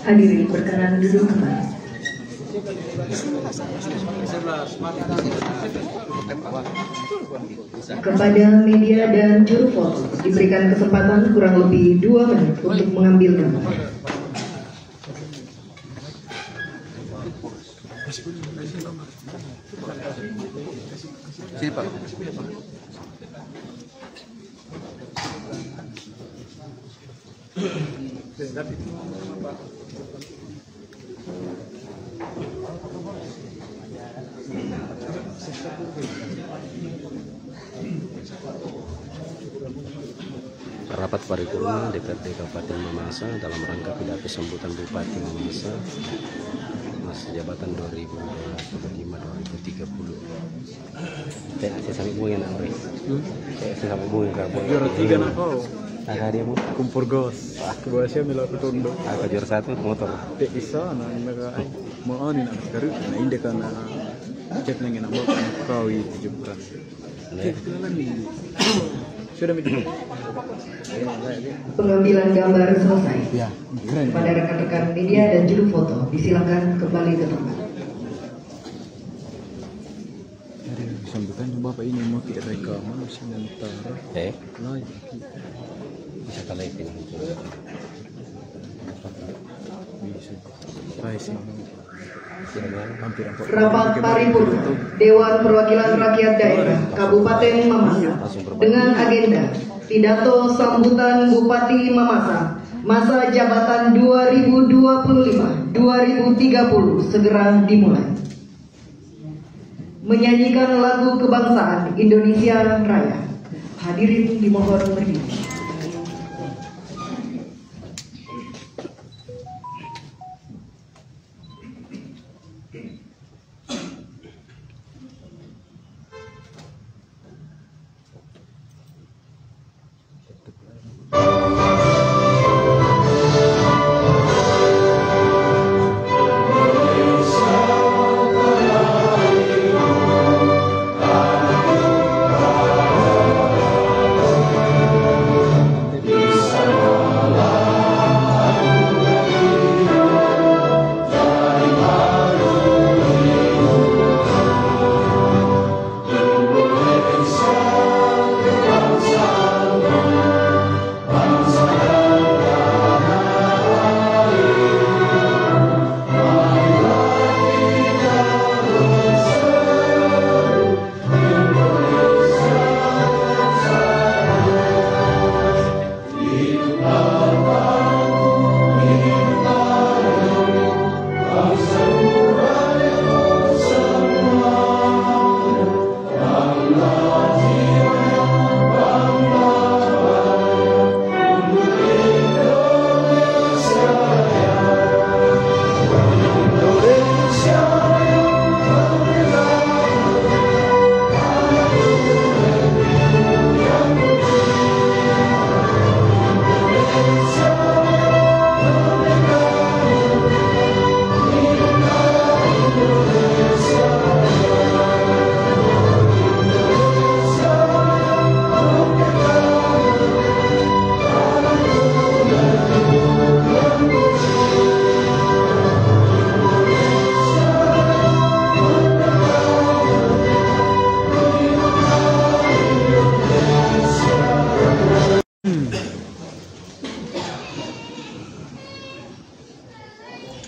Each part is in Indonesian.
Hadirin berkenan duduk kembali. Kepada media dan juru foto diberikan kesempatan kurang lebih 2 menit untuk mengambil gambar. Sini Pak. Rapat paripurna DPRD Kabupaten Mamasa dalam rangka pidato sambutan Bupati Mamasa masa jabatan 2025-2030. Saya sampai bunyi nak ori. Saya sampai bunyi kamu. Juara 3 nak kau. Ada dia mu. Kumpur gos. Kedua saya mila petundo. Aku juara 1 motor. Dek isa na mereka mau ani nak karu. Na inde kana cek nang nak bawa kau itu jebran. Kenalan ni. Sudah minta. Pengambilan gambar selesai. Ya, keren. Pada rekan-rekan media dan juru foto disilakan kembali ke tempat. Sambutan Bapak ini mau rekaman sementara. Live. Bisa kali ini. Bisa. Rising. Rapat paripurna Dewan Perwakilan Rakyat Daerah Kabupaten Mamasa dengan agenda pidato sambutan Bupati Mamasa masa jabatan 2025-2030 segera dimulai. Menyanyikan lagu kebangsaan Indonesia Raya. Hadirin dimohon berdiri.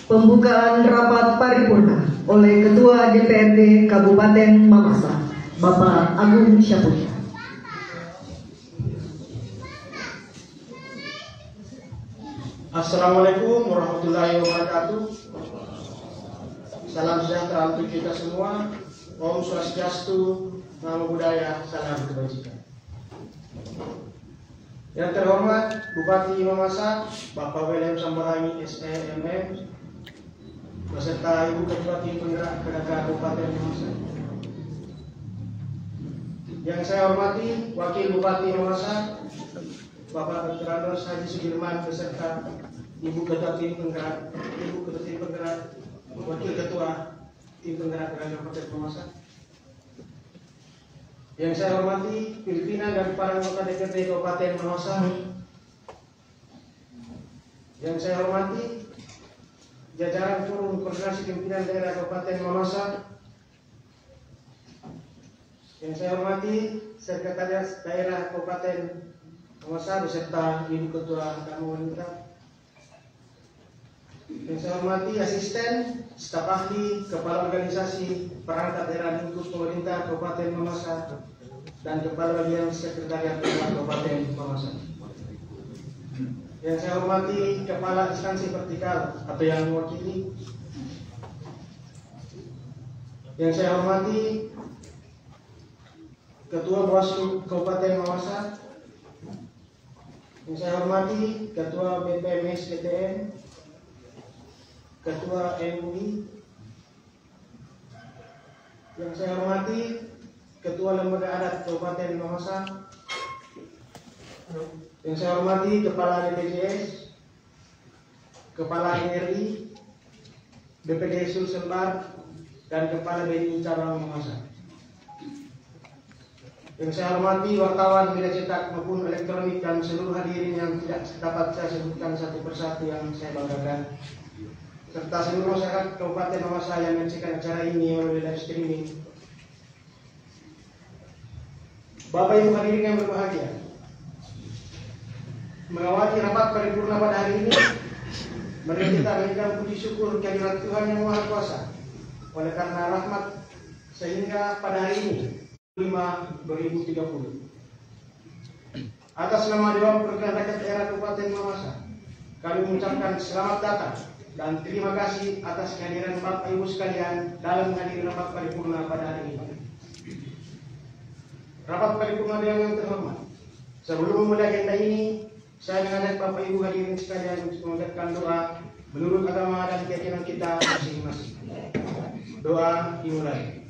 Pembukaan rapat paripurna oleh Ketua DPRD Kabupaten Mamasa, Bapak Agung Syaputya. Assalamualaikum warahmatullahi wabarakatuh. Salam sejahtera untuk kita semua. Om Swastiastu, Namo Buddhaya, salam kebajikan. Yang terhormat Bupati Mamasa, Bapak William Sambarangi SEMM, beserta Ibu Ketua Tim Penggerak PKK Kabupaten Mamasa. Yang saya hormati Wakil Bupati Mamasa, Bapak Dr. Andos Haji Sudirman beserta Ibu Ketua Tim Penggerak, Wakil Ketua Tim Penggerak Kabupaten Mamasa. Yang saya hormati pimpinan dan para anggota DPRD Kabupaten Mamasa. Yang saya hormati jajaran Forum Koordinasi Pimpinan Daerah Kabupaten Mamasa. Yang saya hormati Sekretaris Daerah Kabupaten Mamasa beserta Ibu Ketua Tamu Wanita. Yang saya hormati asisten, staf ahli, kepala organisasi perangkat daerah lingkup pemerintah Kabupaten Mamasa dan kepala bagian sekretariat daerah Kabupaten Mamasa. Yang saya hormati kepala instansi vertikal atau yang mewakili. Yang saya hormati Ketua Bawaslu Kabupaten Mamasa. Yang saya hormati Ketua BPMS PTN, Ketua MUI. Yang saya hormati Ketua Lembaga Adat Kabupaten Mamasa. Yang saya hormati Kepala BPJS, Kepala NRI, BPD Sulselbar, dan Kepala BNI Cabang Mamasa. Yang saya hormati wartawan media cetak maupun elektronik dan seluruh hadirin yang tidak dapat saya sebutkan satu persatu yang saya banggakan, serta seluruh masyarakat Kabupaten Mamasa yang menyaksikan acara ini melalui live streaming. Bapak Ibu hadirin yang berbahagia, mengawali rapat paripurna pada hari ini, mari kita mengucapkan puji syukur kehadirat Tuhan Yang Maha Kuasa. Oleh karena rahmat sehingga pada hari ini 5/2030 atas nama Dewan Perwakilan Rakyat Daerah Kabupaten Mamasa, kami mengucapkan selamat datang dan terima kasih atas kehadiran Bapak Ibu sekalian dalam menghadiri rapat paripurna pada hari ini. Rapat paripurna yang terhormat, sebelum memulai agenda ini, saya mengajak Bapak Ibu hadirin sekalian untuk mengucapkan doa menurut agama dan keyakinan kita masing-masing. Doa dimulai.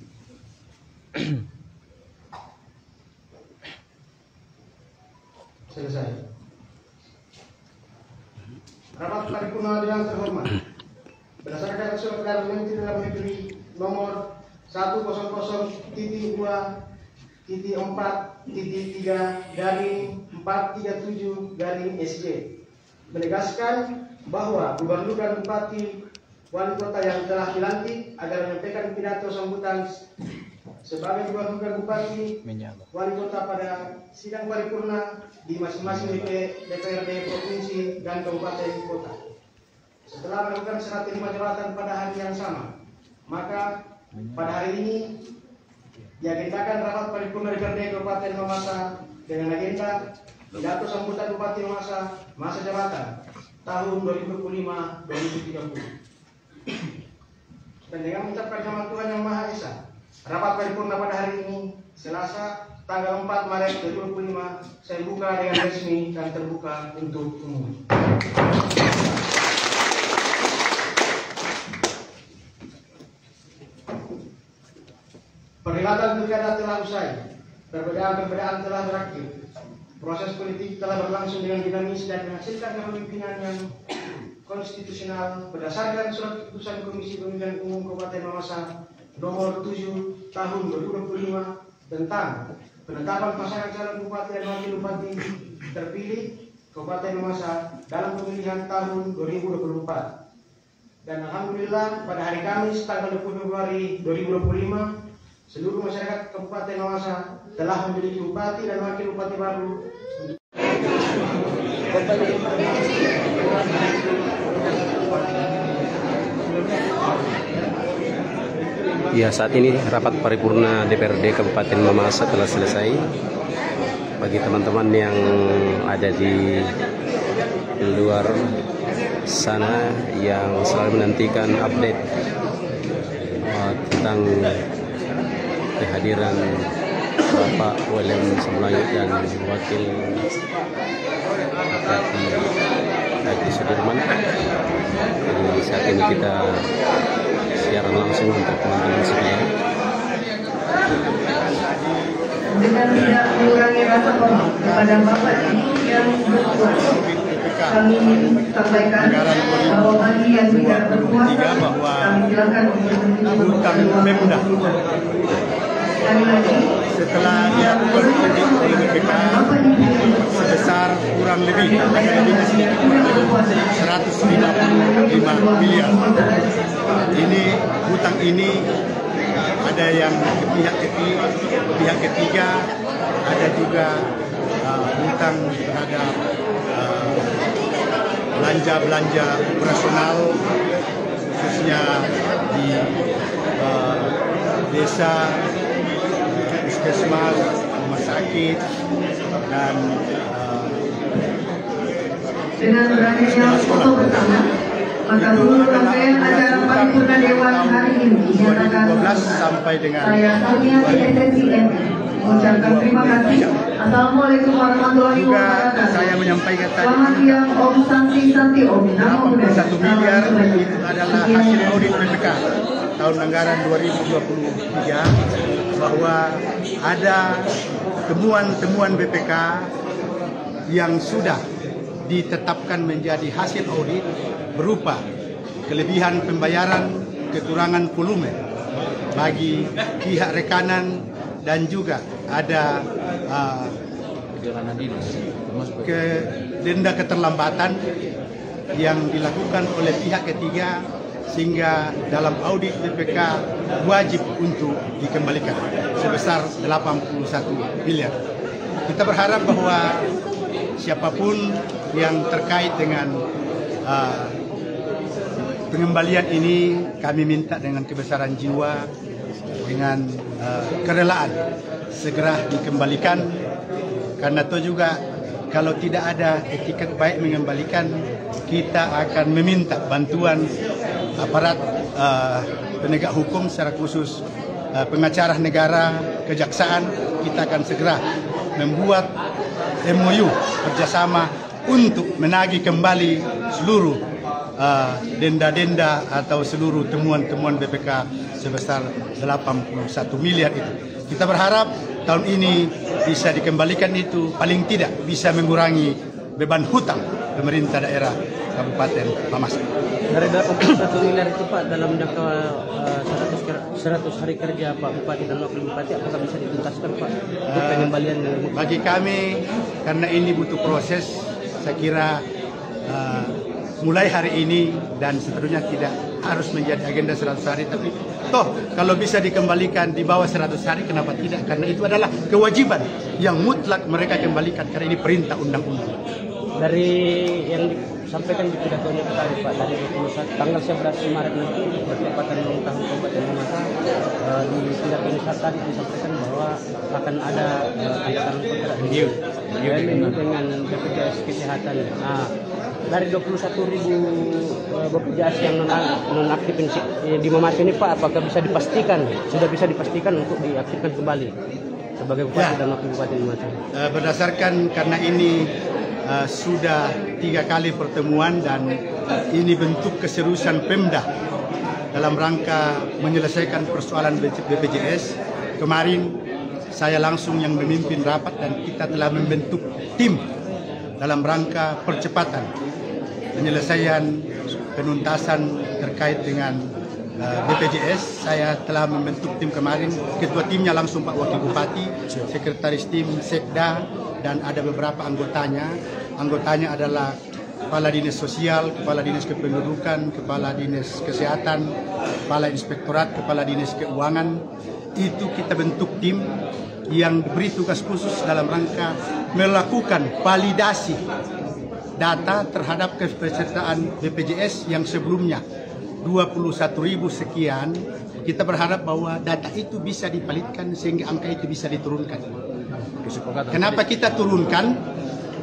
Selesai. Rapat paripurna yang terhormat, berdasarkan surat edaran Menteri Dalam Negeri nomor 100.2.4.3/437/SJ menegaskan bahwa gubernur dan bupati wali kota yang telah dilantik agar menyampaikan pidato sambutan sebagai gubernur dan bupati wali kota pada sidang paripurna di masing-masing DPRD provinsi dan kabupaten kota. Setelah melakukan serah terima jabatan pada hari yang sama, maka pada hari ini diagendakan rapat paripurna DPRD Kabupaten Mamasa dengan agenda pidato sambutan Bupati Mamasa masa jabatan tahun 2025-2030. Dan dengan mengucapkan nama Tuhan Yang Maha Esa, rapat paripurna pada hari ini Selasa tanggal 4 Maret 2025 saya buka dengan resmi dan terbuka untuk umum. Perhelatan pilkada telah usai, perbedaan-perbedaan telah berakhir, proses politik telah berlangsung dengan dinamis dan menghasilkan kepemimpinan yang konstitusional berdasarkan surat keputusan Komisi Pemilihan Umum Kabupaten Mamasa nomor 7 tahun 2025 tentang penetapan pasangan calon bupati dan wakil bupati terpilih Kabupaten Mamasa dalam pemilihan tahun 2024. Dan alhamdulillah pada hari Kamis tanggal 20 Februari 2025 seluruh masyarakat Kabupaten Mamasa telah memiliki bupati dan wakil bupati baru. Ya, saat ini rapat paripurna DPRD Kabupaten Mamasa telah selesai. Bagi teman-teman yang ada di luar sana yang selalu menantikan update tentang kehadiran Bapak William Samulayo dan Wakil Bupati Haji Sudirman. Jadi saat ini kita siaran langsung untuk teman-teman sekalian. Dengan tidak mengurangi rasa hormat kepada Bapak Ibu yang bertugas, kami sampaikan bahwa bagi yang tidak berkuasa, kami silakan untuk hutang Pemda setelah dilakukan audit oleh BPK sebesar kurang lebih sedikit kurang lebih 155 miliar. Ini hutang ini ada yang pihak ketiga, ada juga hutang terhadap belanja operasional khususnya di desa, puskesmas, rumah sakit, dan dengan berakhirnya foto bersama, maka seluruh rangkaian acara paripurna Dewan hari ini dinyatakan sampai dengan saya Kurniati SSIN mengucapkan terima kasih. Assalamualaikum warahmatullahi wabarakatuh. Saya menyampaikan tadi Selamat siang Om Santi Om. Namo Buddhaya. 1 miliar itu adalah hasil audit BPK tahun anggaran 2023, bahwa ada temuan BPK yang sudah ditetapkan menjadi hasil audit berupa kelebihan pembayaran, kekurangan volume bagi pihak rekanan, dan juga ada denda keterlambatan yang dilakukan oleh pihak ketiga, sehingga dalam audit BPK wajib untuk dikembalikan sebesar 81 miliar. Kita berharap bahwa siapapun yang terkait dengan pengembalian ini, kami minta dengan kebesaran jiwa, dengan kerelaan segera dikembalikan, karena itu juga kalau tidak ada etikat baik mengembalikan, kita akan meminta bantuan aparat penegak hukum, secara khusus pengacara negara, kejaksaan. Kita akan segera membuat MOU kerjasama untuk menagih kembali seluruh denda-denda atau seluruh temuan-temuan BPK sebesar 81 miliar itu. Kita berharap tahun ini bisa dikembalikan, itu paling tidak bisa mengurangi beban hutang pemerintah daerah Kabupaten Mamasa. Dari 81 miliar itu Pak, dalam jangka 100 hari kerja Pak Bupati dan Wakil Bupati, apakah bisa dituntaskan Pak untuk pengembalian? Bagi kami, karena ini butuh proses, saya kira mulai hari ini dan seterusnya tidak harus menjadi agenda 100 hari, tapi toh kalau bisa dikembalikan di bawah 100 hari, kenapa tidak? Karena itu adalah kewajiban yang mutlak mereka kembalikan, karena ini perintah undang-undang. Dari yang disampaikan di pidatonya tadi Pak, dari 21 tanggal 11 Maret nanti bertepatan ulang tahun Kabupaten Mamasa, di pidato tadi disampaikan bahwa akan ada angkatan kontrak review dengan BPJS Kesehatan. Nah, dari 21.000 BPJS yang nonaktif di Mamasa ini Pak, apakah bisa dipastikan, sudah bisa dipastikan untuk diaktifkan kembali sebagai Bupati dan Wakil Bupati Mamasa? Berdasarkan karena ini sudah 3 kali pertemuan dan ini bentuk keseriusan Pemda dalam rangka menyelesaikan persoalan BPJS. Kemarin saya langsung yang memimpin rapat dan kita telah membentuk tim dalam rangka percepatan penyelesaian penuntasan terkait dengan BPJS. Saya telah membentuk tim kemarin, ketua timnya langsung Pak Wakil Bupati, sekretaris tim Sekda, dan ada beberapa anggotanya. Anggotanya adalah Kepala Dinas Sosial, Kepala Dinas Kependudukan, Kepala Dinas Kesehatan, Kepala Inspektorat, Kepala Dinas Keuangan. Itu kita bentuk tim yang diberi tugas khusus dalam rangka melakukan validasi data terhadap kepesertaan BPJS yang sebelumnya 21.000 sekian. Kita berharap bahwa data itu bisa dipalitkan sehingga angka itu bisa diturunkan. Kenapa kita turunkan?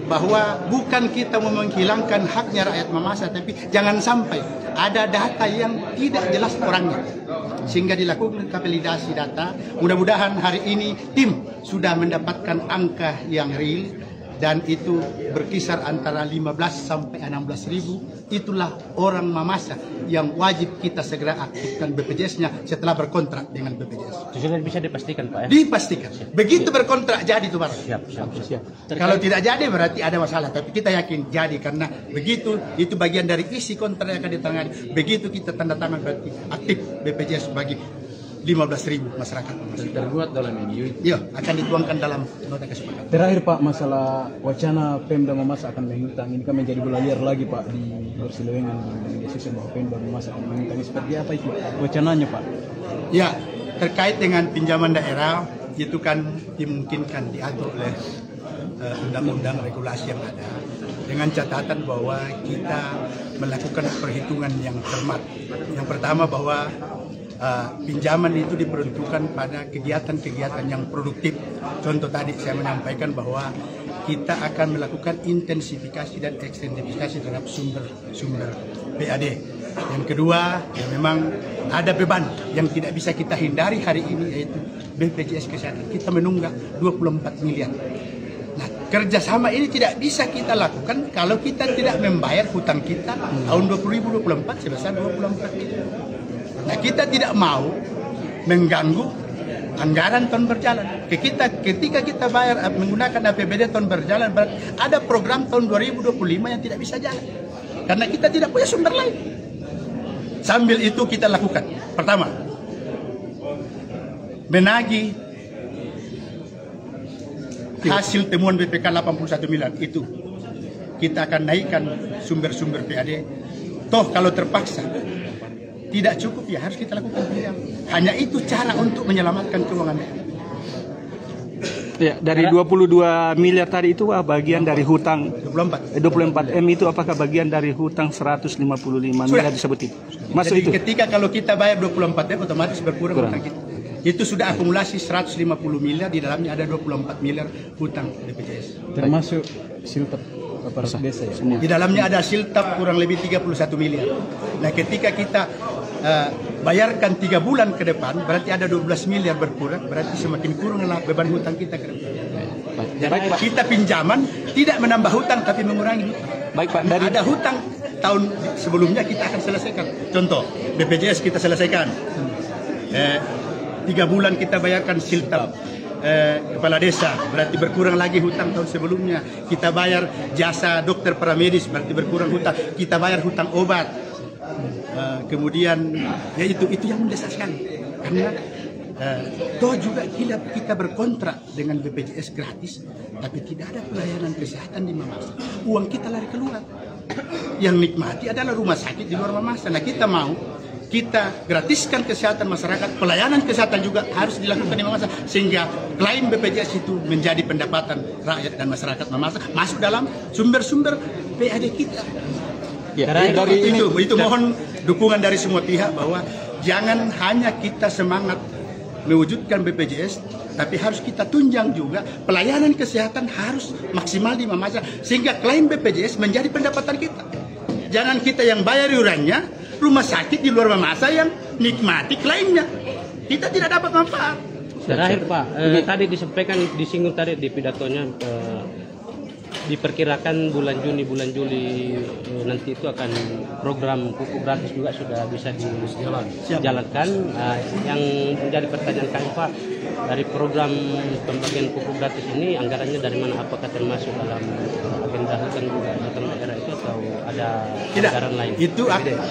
Bahwa bukan kita mau menghilangkan haknya rakyat Mamasa, tapi jangan sampai ada data yang tidak jelas orangnya, sehingga dilakukan validasi data. Mudah-mudahan hari ini tim sudah mendapatkan angka yang real dan itu berkisar antara 15 sampai 16 ribu. Itulah orang Mamasa yang wajib kita segera aktifkan BPJS-nya setelah berkontrak dengan BPJS. Itu sudah bisa dipastikan Pak ya? Dipastikan. Begitu berkontrak jadi itu Pak. Siap. Kalau tidak jadi berarti ada masalah. Tapi kita yakin jadi karena begitu itu bagian dari isi kontrak yang akan ditangani. Begitu kita tanda tangan berarti aktif BPJS bagi 15.000 masyarakat. Terbuat dalam MOU itu. Iya, akan dituangkan dalam nota kesepakatan. Terakhir Pak, masalah wacana Pemda Mamasa akan menghutang ini kan menjadi bola liar lagi Pak di persidangan di media sosial bahwa Pemda Mamasa akan menghutang. Seperti apa itu wacananya Pak? Ya, terkait dengan pinjaman daerah itu kan dimungkinkan diatur oleh undang-undang regulasi yang ada dengan catatan bahwa kita melakukan perhitungan yang cermat. Yang pertama bahwa pinjaman itu diperuntukkan pada kegiatan-kegiatan yang produktif. Contoh tadi saya menyampaikan bahwa kita akan melakukan intensifikasi dan ekstensifikasi terhadap sumber PAD. Yang kedua, ya memang ada beban yang tidak bisa kita hindari hari ini yaitu BPJS Kesehatan. Kita menunggak 24 miliar. Nah, kerjasama ini tidak bisa kita lakukan kalau kita tidak membayar hutang kita tahun 2024 sebesar 24 miliar. Nah, kita tidak mau mengganggu anggaran tahun berjalan. Ketika kita bayar menggunakan APBD tahun berjalan, berarti ada program tahun 2025 yang tidak bisa jalan. Karena kita tidak punya sumber lain. Sambil itu kita lakukan. Pertama, menagih hasil temuan BPK 81 miliar itu. Kita akan naikkan sumber-sumber PAD. Toh kalau terpaksa tidak cukup ya harus kita lakukan pinjam. Hanya itu cara untuk menyelamatkan keuangan daerah. Ya, dari 22 miliar tadi itu bagian dari hutang 24 M itu apakah bagian dari hutang 155 miliar disebut itu? Masuk Jadi itu. ketika kalau kita bayar 24 M otomatis berkurang hutang kita. Itu sudah akumulasi 150 miliar, di dalamnya ada 24 miliar hutang BPJS. Termasuk siltap aparat desa ya? Di dalamnya ada siltap kurang lebih 31 miliar. Nah, ketika kita bayarkan 3 bulan ke depan, berarti ada 12 miliar berkurang, berarti semakin kuranglah beban hutang kita ke depan. Jadi kita pinjaman tidak menambah hutang tapi mengurangi hutang. Baik Pak, dari Ada hutang tahun sebelumnya kita akan selesaikan. Contoh, BPJS kita selesaikan. 3 bulan kita bayarkan siltap kepala desa, berarti berkurang lagi hutang tahun sebelumnya. Kita bayar jasa dokter paramedis, berarti berkurang hutang. Kita bayar hutang obat. Kemudian ya itu yang mendesak sekali. Karena toh juga kita berkontrak dengan BPJS gratis, tapi tidak ada pelayanan kesehatan di Mamasa. Uang kita lari keluar. Yang nikmati adalah rumah sakit di luar Mamasa. Nah, kita mau kita gratiskan kesehatan masyarakat, pelayanan kesehatan juga harus dilakukan di Mamasa, sehingga klaim BPJS itu menjadi pendapatan rakyat dan masyarakat Mamasa, masuk dalam sumber-sumber PAD kita. ya, Dari itu mohon dukungan dari semua pihak bahwa jangan hanya kita semangat mewujudkan BPJS, tapi harus kita tunjang juga pelayanan kesehatan harus maksimal di Mamasa, sehingga klaim BPJS menjadi pendapatan kita. Jangan kita yang bayar iurannya, rumah sakit di luar Mamasa yang nikmati klaimnya. Kita tidak dapat manfaat. Terakhir Pak, tadi disampaikan, disinggung tadi di pidatonya, diperkirakan bulan Juli nanti itu akan program pupuk gratis juga sudah bisa dijalankan. Yang menjadi pertanyaan kami Pak, dari program pembagian pupuk gratis ini anggarannya dari mana? Apakah termasuk dalam agenda hutang daerah itu atau ada anggaran lain?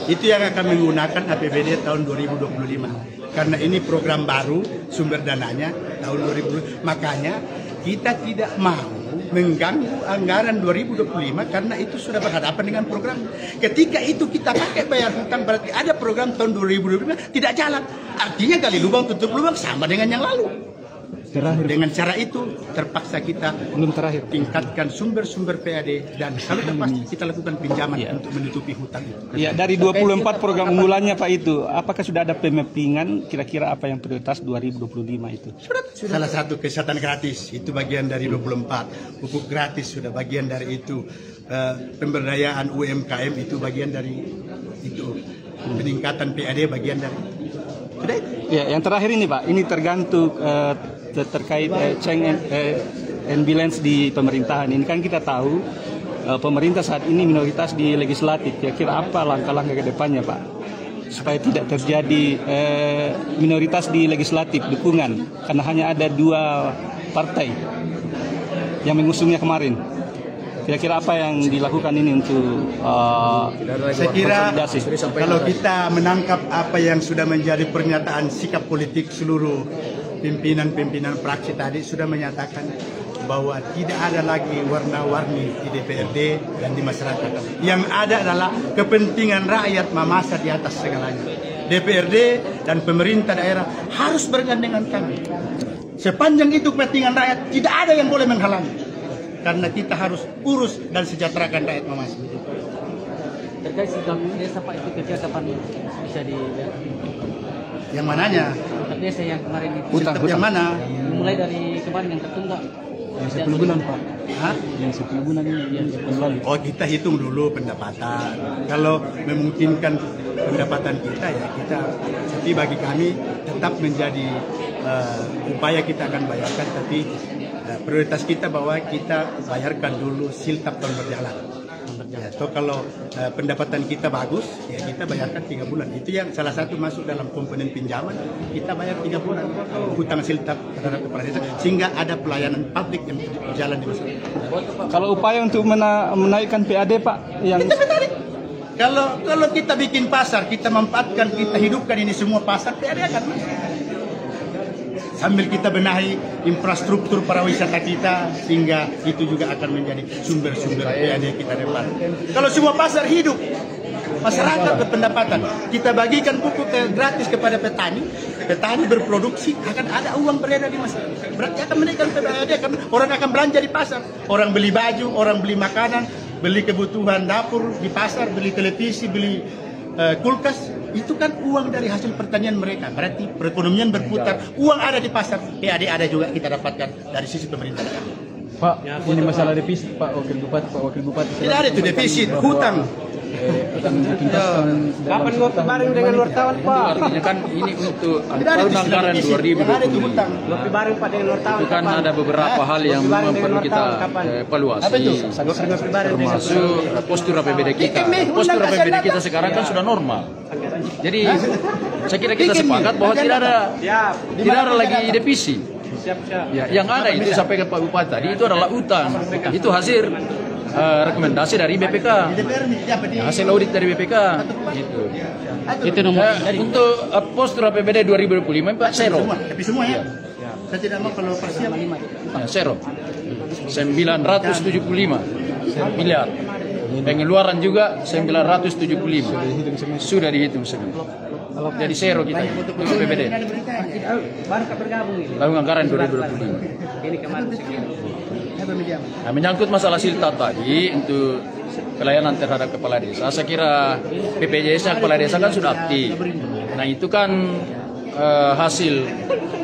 Itu yang akan menggunakan APBD tahun 2025. Karena ini program baru, sumber dananya tahun 2020. Makanya kita tidak mau mengganggu anggaran 2025 karena itu sudah berhadapan dengan program. Ketika itu kita pakai bayar hutang, berarti ada program tahun 2025 tidak jalan. Artinya gali lubang tutup lubang sama dengan yang lalu. Terakhir. Dengan cara itu terpaksa kita tingkatkan sumber-sumber PAD dan kalau terpaksa kita lakukan pinjaman untuk menutupi hutang itu. Ya, dari 24 program unggulannya Pak itu, apakah sudah ada pemappingan kira-kira apa yang prioritas 2025 itu? Salah satu kesehatan gratis itu bagian dari 24, pupuk gratis sudah bagian dari itu, pemberdayaan UMKM itu bagian dari itu, peningkatan PAD bagian dari sudah itu. Ya, yang terakhir ini Pak, ini tergantung terkait and balance di pemerintahan. Ini kan kita tahu pemerintah saat ini minoritas di legislatif. Kira-kira apa langkah-langkah ke depannya, Pak? Supaya tidak terjadi minoritas di legislatif dukungan, karena hanya ada 2 partai yang mengusungnya kemarin. Kira-kira apa yang dilakukan ini untuk saya kira kalau kita menangkap apa yang sudah menjadi pernyataan sikap politik seluruh pimpinan-pimpinan fraksi tadi sudah menyatakan bahwa tidak ada lagi warna-warni di DPRD dan di masyarakat. Yang ada adalah kepentingan rakyat Mamasa di atas segalanya. DPRD dan pemerintah daerah harus bergandengan tangan. Sepanjang itu kepentingan rakyat, tidak ada yang boleh menghalangi. Karena kita harus urus dan sejahterakan rakyat Mamasa. Terkait sikap desa Pak, itu kira kapan bisa di... Yang mananya? Sikap desa yang kemarin itu. Sikap yang mana? Mulai dari kemarin yang tertunda. Yang 10 bulan Pak. Hah? Yang 10 bulan ini yang lalu. Oh, kita hitung dulu pendapatan. Kalau memungkinkan pendapatan kita, ya kita, jadi bagi kami tetap menjadi upaya kita akan bayarkan, tapi prioritas kita bahwa kita bayarkan dulu siltap tahun berjalan. Ya, so kalau pendapatan kita bagus, ya kita bayarkan 3 bulan. Itu yang salah satu masuk dalam komponen pinjaman, kita bayar 3 bulan hutang siltap terhadap kepala desa, sehingga ada pelayanan publik yang berjalan di masyarakat. Kalau upaya untuk menaikkan PAD, Pak, yang kita menarik. Kalau kita bikin pasar, kita manfaatkan, kita hidupkan ini semua pasar, PAD akan masuk. Sambil kita benahi infrastruktur pariwisata kita, sehingga itu juga akan menjadi sumber-sumber PAD kita depan. Kalau semua pasar hidup, masyarakat berpendapatan, kita bagikan pupuk gratis kepada petani, petani berproduksi, akan ada uang beredar di masyarakat. Berarti akan menaikkan PAD, karena orang akan belanja di pasar, orang beli baju, orang beli makanan, beli kebutuhan dapur di pasar, beli televisi, beli kulkas. Itu kan uang dari hasil pertanian mereka. Berarti perekonomian berputar, uang ada di pasar, PAD ada juga kita dapatkan dari sisi pemerintah. Pak, ini masalah defisit Pak Wakil Bupati. Tidak ada itu defisit, hutang. Kapan ngopi bareng dengan wartawan, Pak? Artinya kan ini untuk tahun anggaran 2020. Ngopi bareng Pak dengan wartawan. Itu kan ada beberapa hal yang memang perlu kita evaluasi. Termasuk postur APBD kita. Postur APBD kita sekarang kan sudah normal. Jadi saya kira kita sepakat bahwa tidak ada lagi defisit. Ya, yang ada itu sampaikan Pak Bupati tadi itu adalah utang. Itu hasil rekomendasi dari BPK. Hasil audit dari BPK. Itu nomor. Untuk postur APBD 2025 Pak zero. Tapi semua ya. Saya tidak mau kalau parsial. Ya, zero. 975 miliar. Pengeluaran juga 975. Sudah dihitung semua. Jadi zero kita untuk APBD. Baru bergabung ini. Tahun anggaran 2025. Ini kemarin Nah, menyangkut masalah siltap tadi untuk pelayanan terhadap kepala desa, saya kira BPJS kepala desa kan sudah aktif. Nah itu kan hasil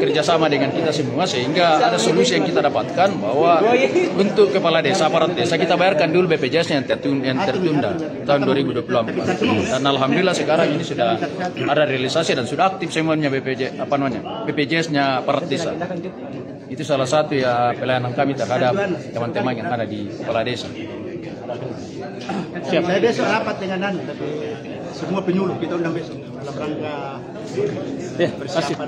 kerjasama dengan kita semua, sehingga ada solusi yang kita dapatkan bahwa untuk kepala desa, aparat desa kita bayarkan dulu BPJS-nya yang tertunda tahun 2024. Dan alhamdulillah sekarang ini sudah ada realisasi dan sudah aktif semuanya BPJS-nya aparat desa. Itu salah satu ya pelayanan kami terhadap teman-teman yang ada di kepala desa. Siap. Saya besok rapat dengan tapi semua penyuluh kita undang besok dalam rangka persiapan.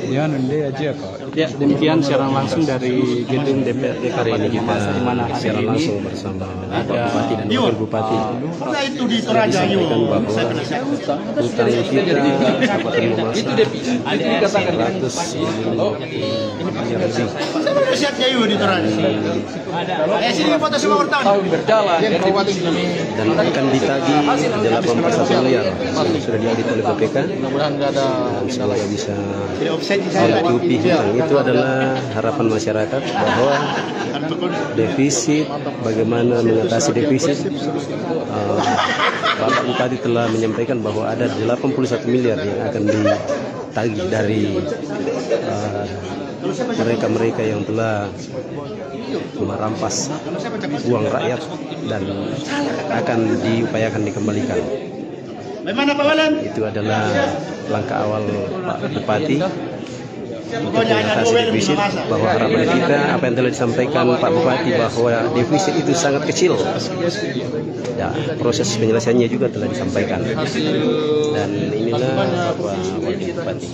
Ya, nanti aja Pak. Ya, demikian siaran langsung dari gedung DPRD Kabupaten Mamasa, di mana hari Siaran ini langsung bersama ada Bupati dan Wakil Bupati. Nah itu di Toraja Disampaikan bahwa hutang kita Kabupaten Mamasa Itu dikatakan 100 miliar lebih. saya baru siapnya yuk di Toraja. Sini foto semua wartawan. tahun berjalan Dan akan ditagih 81 miliar yang sudah diaudit oleh BPK. mudah-mudahan nggak ada Dan semoga bisa Jadi offset di saya tadi. menutupi hutang. Itu adalah harapan masyarakat bahwa defisit, bagaimana mengatasi defisit. Bapak Bupati telah menyampaikan bahwa ada 81 miliar yang akan ditagih dari mereka-mereka yang telah merampas uang rakyat dan akan diupayakan dikembalikan. Bagaimana Pak Walan? Itu adalah langkah awal Pak Bupati untuk mengatasi defisit, bahwa harapan kita apa yang telah disampaikan Pak Bupati bahwa defisit itu sangat kecil. Ya, proses penyelesaiannya juga telah disampaikan. Dan inilah Bapak Wakil Bupati.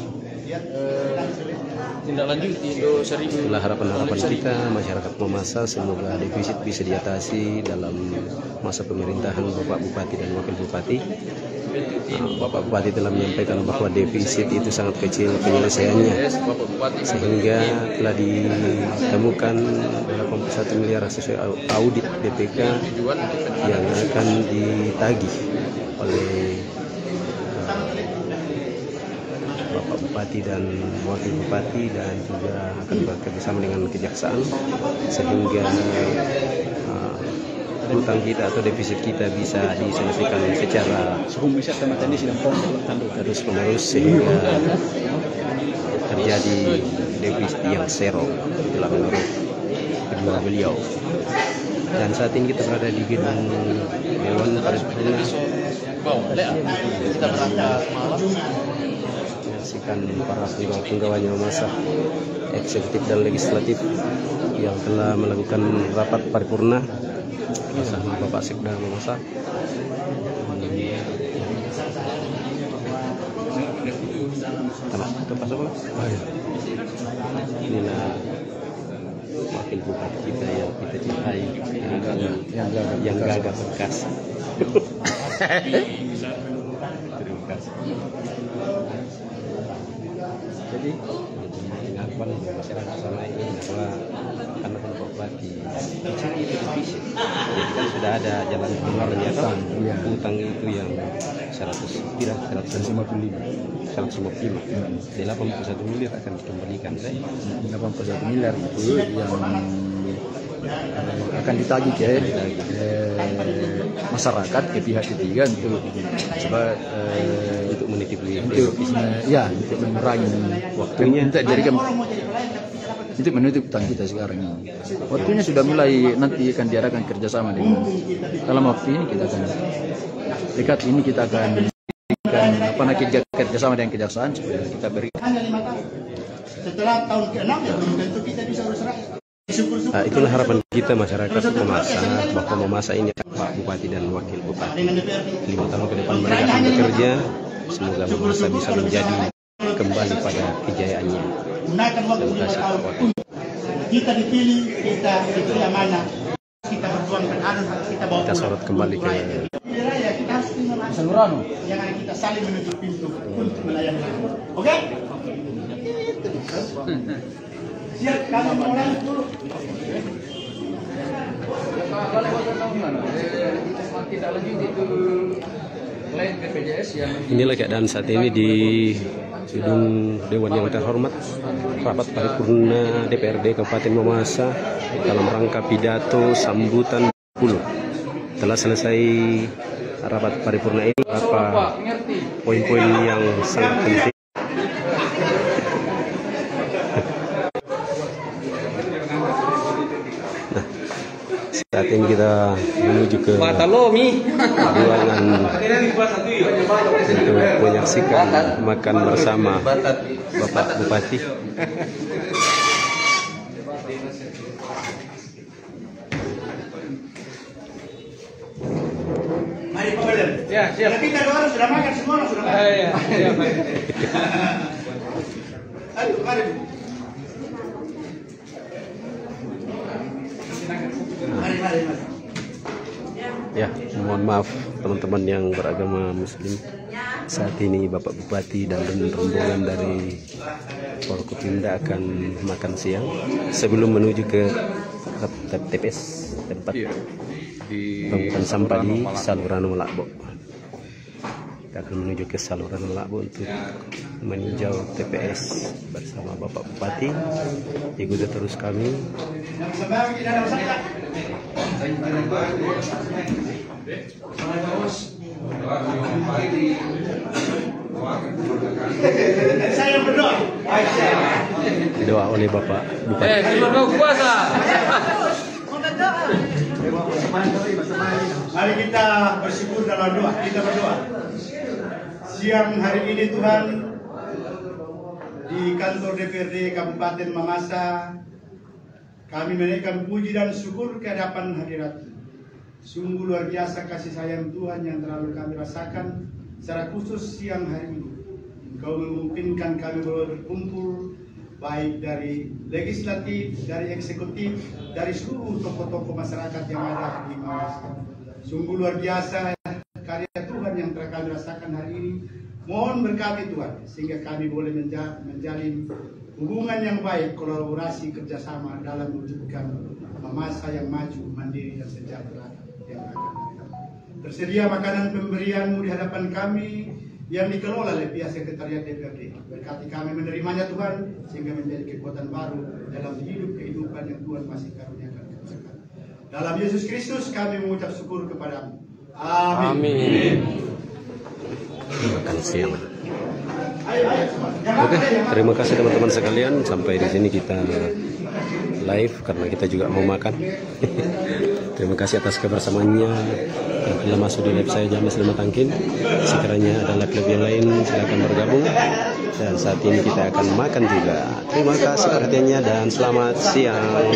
Itulah harapan-harapan kita masyarakat Mamasa, semoga defisit bisa diatasi dalam masa pemerintahan Bapak Bupati dan Wakil Bupati. Bapak Bupati telah menyampaikan bahwa defisit itu sangat kecil penyelesaiannya, sehingga telah ditemukan 81 miliar sesuai audit BPK yang akan ditagih oleh Bapak Bupati dan Wakil Bupati, dan juga akan bekerjasama dengan Kejaksaan sehingga hutang kita atau defisit kita bisa diselesaikan secara terus menerus sehingga terjadi defisit yang zero. Itulah menurut kedua beliau. Dan saat ini kita berada di gedung Dewan Paripurna. Menyaksikan para pegawai-pegawainya Mamasa, eksekutif dan legislatif yang telah melakukan rapat paripurna bersama Bapak Sekda Mamasa. Inilah Wakil Bupati kita yang kita cintai, yang gagah bekas. Terima kasih. Jadi pengakuan masyarakat sama ini bahwa karena Bapak Bupati mencari itu defisit, jadi kan sudah ada jalan keluarnya kan, utang itu yang 155 81 miliar akan dikembalikan. 81 miliar itu yang akan ditagih ke masyarakat, ke pihak ketiga untuk untuk menitipi untuk mengurangi waktunya untuk menutup utang kita sekarang ini. Waktunya sudah mulai, nanti akan diadakan kerjasama dengan dalam waktu ini kita akan dekat ini kita akan kerjasama dengan Kejaksaan supaya kita beri. Setelah tahun ke-6 ya belum tentu kita bisa berserah. Itulah harapan kita masyarakat Mamasa, bahwa Mamasa ini Pak Bupati dan Wakil Bupati 5 tahun ke depan mereka akan bekerja. Semoga Mamasa bisa menjadi kembali pada kejayaannya. Gunakan waktu 5 tahun. Kita dipilih, kita diberi amanah, kita berjuangkan kita bawa. Kita sorot kembali ke wilayah, kita harus seluruh yang kita saling menutup pintu untuk melayani. Oke? Siap, kami mulai dulu. Inilah keadaan saat ini di gedung Dewan yang terhormat, rapat paripurna DPRD Kabupaten Mamasa dalam rangka pidato sambutan 10. Telah selesai rapat paripurna ini, beberapa poin-poin yang sangat penting. Saat ini kita menuju ke ruangan untuk menyaksikan makan bersama Bapak Bupati. Mari Pak Belen. Ya, siap. Kita dua orang sudah makan semua, sudah makan. Iya, siap. Ayo, mari. Ya, mohon maaf teman-teman yang beragama Muslim. Saat ini Bapak Bupati dan rombongan dari Forkopimda akan makan siang sebelum menuju ke TPS, tempat pembuangan sampah di saluran Melakbo. Kita akan menuju ke saluran Melakbo untuk meninjau TPS bersama Bapak Bupati. Ikuti terus kami. Saya berdoa. Doa oleh Bapak Bupati. Mari kita bersyukur dalam doa. Kita berdoa. Siang hari ini Tuhan, di di kantor DPRD Kabupaten Mamasa, kami menaikkan puji dan syukur ke hadapan hadirat. Sungguh luar biasa kasih sayang Tuhan yang terlalu kami rasakan secara khusus siang hari ini. Engkau memungkinkan kami berkumpul baik dari legislatif, dari eksekutif, dari seluruh tokoh-tokoh masyarakat yang ada di Mamasa. Sungguh luar biasa karya Tuhan yang telah kami rasakan hari ini. Mohon berkati Tuhan sehingga kami boleh menjalin hubungan yang baik, kolaborasi kerjasama dalam mewujudkan Mamasa yang maju, mandiri dan sejahtera yang akan datang. Tersedia makanan pemberianmu di hadapan kami yang dikelola oleh pihak sekretariat DPRD. Berkati kami menerimanya Tuhan sehingga menjadi kekuatan baru dalam hidup kehidupan yang Tuhan masih karuniakan kepada kami. Dalam Yesus Kristus kami mengucap syukur kepadamu. Amin. Amin. Makan siang. Oke, terima kasih teman-teman sekalian. Sampai di sini kita live karena kita juga mau makan. Terima kasih atas kebersamaannya. Bila masuk di live saya James Lematangkin, sekiranya ada live yang lain silakan bergabung. Dan saat ini kita akan makan juga. Terima kasih perhatiannya dan selamat siang.